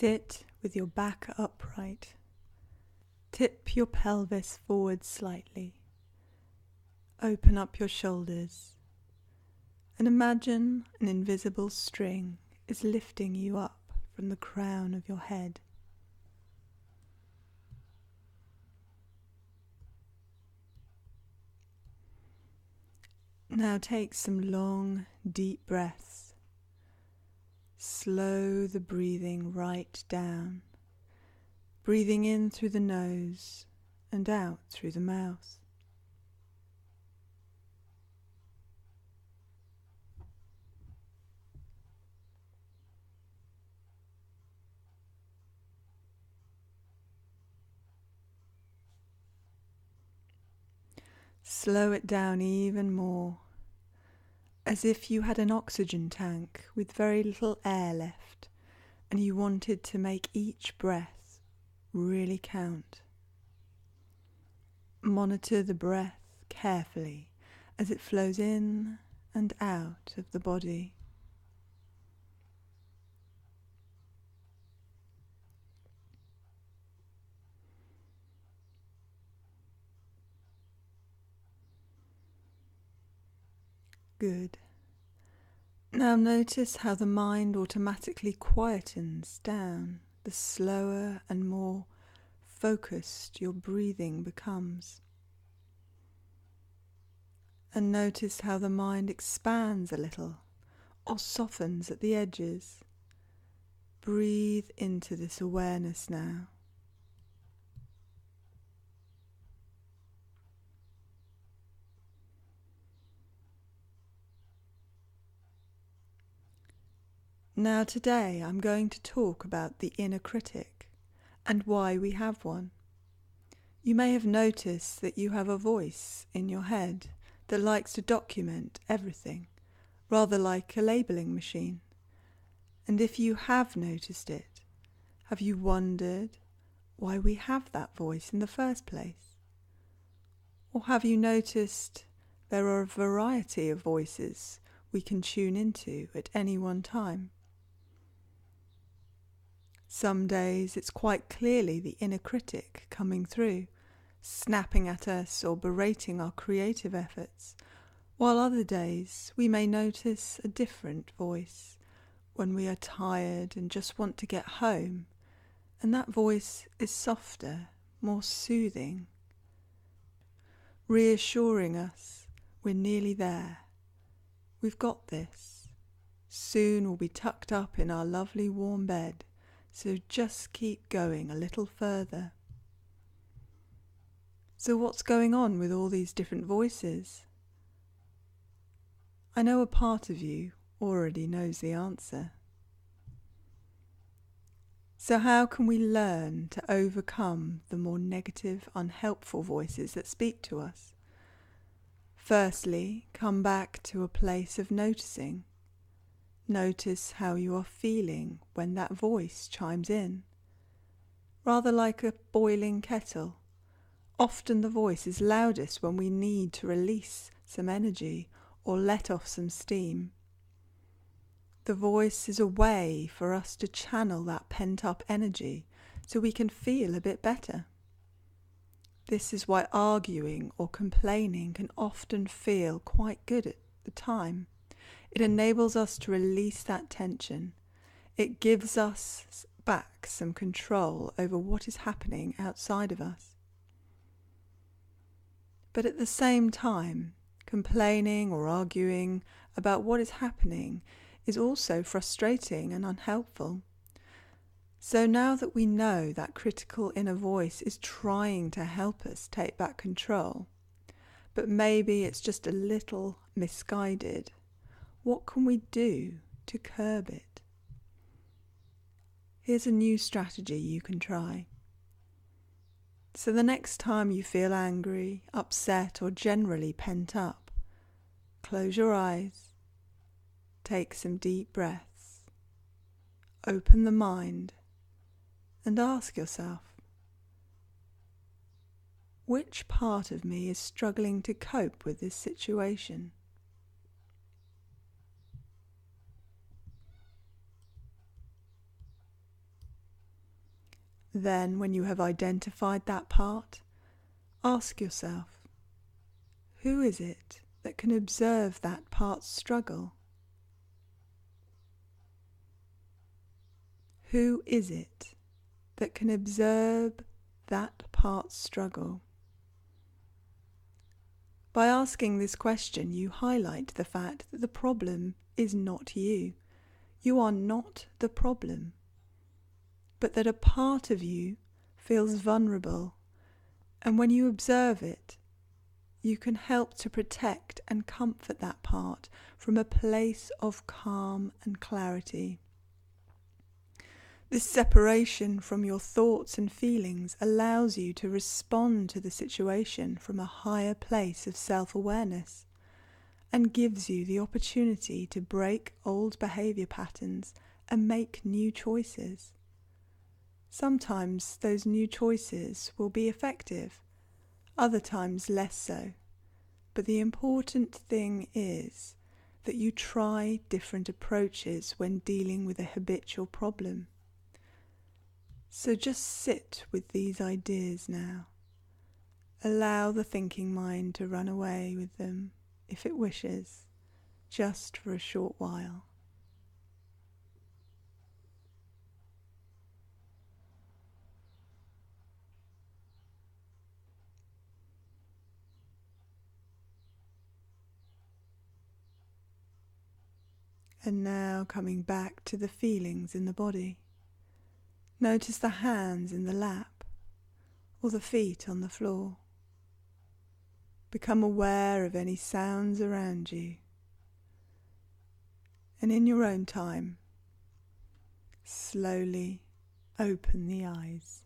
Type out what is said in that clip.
Sit with your back upright. Tip your pelvis forward slightly. Open up your shoulders and imagine an invisible string is lifting you up from the crown of your head. Now take some long, deep breaths. Slow the breathing right down, breathing in through the nose and out through the mouth. Slow it down even more, as if you had an oxygen tank with very little air left and you wanted to make each breath really count. Monitor the breath carefully as it flows in and out of the body. Good. Now notice how the mind automatically quietens down the slower and more focused your breathing becomes. And notice how the mind expands a little or softens at the edges. Breathe into this awareness now. Now today I'm going to talk about the inner critic and why we have one. You may have noticed that you have a voice in your head that likes to document everything, rather like a labelling machine. And if you have noticed it, have you wondered why we have that voice in the first place? Or have you noticed there are a variety of voices we can tune into at any one time? Some days it's quite clearly the inner critic coming through, snapping at us or berating our creative efforts, while other days we may notice a different voice when we are tired and just want to get home, and that voice is softer, more soothing, reassuring us we're nearly there. We've got this. Soon we'll be tucked up in our lovely warm bed, so just keep going a little further. So what's going on with all these different voices? I know a part of you already knows the answer. So how can we learn to overcome the more negative, unhelpful voices that speak to us? Firstly, come back to a place of noticing. Notice how you are feeling when that voice chimes in. Rather like a boiling kettle, often the voice is loudest when we need to release some energy or let off some steam. The voice is a way for us to channel that pent-up energy so we can feel a bit better. This is why arguing or complaining can often feel quite good at the time. It enables us to release that tension. It gives us back some control over what is happening outside of us. But at the same time, complaining or arguing about what is happening is also frustrating and unhelpful. So now that we know that critical inner voice is trying to help us take back control, but maybe it's just a little misguided, what can we do to curb it? Here's a new strategy you can try. So the next time you feel angry, upset, or generally pent up, close your eyes, take some deep breaths, open the mind, and ask yourself, which part of me is struggling to cope with this situation? Then, when you have identified that part, ask yourself, who is it that can observe that part's struggle? Who is it that can observe that part's struggle? By asking this question, you highlight the fact that the problem is not you. You are not the problem, but that a part of you feels vulnerable, and when you observe it, you can help to protect and comfort that part from a place of calm and clarity. This separation from your thoughts and feelings allows you to respond to the situation from a higher place of self-awareness and gives you the opportunity to break old behaviour patterns and make new choices. Sometimes those new choices will be effective, other times less so, but the important thing is that you try different approaches when dealing with a habitual problem. So just sit with these ideas now. Allow the thinking mind to run away with them, if it wishes, just for a short while. And now coming back to the feelings in the body. Notice the hands in the lap or the feet on the floor. Become aware of any sounds around you. And in your own time, slowly open the eyes.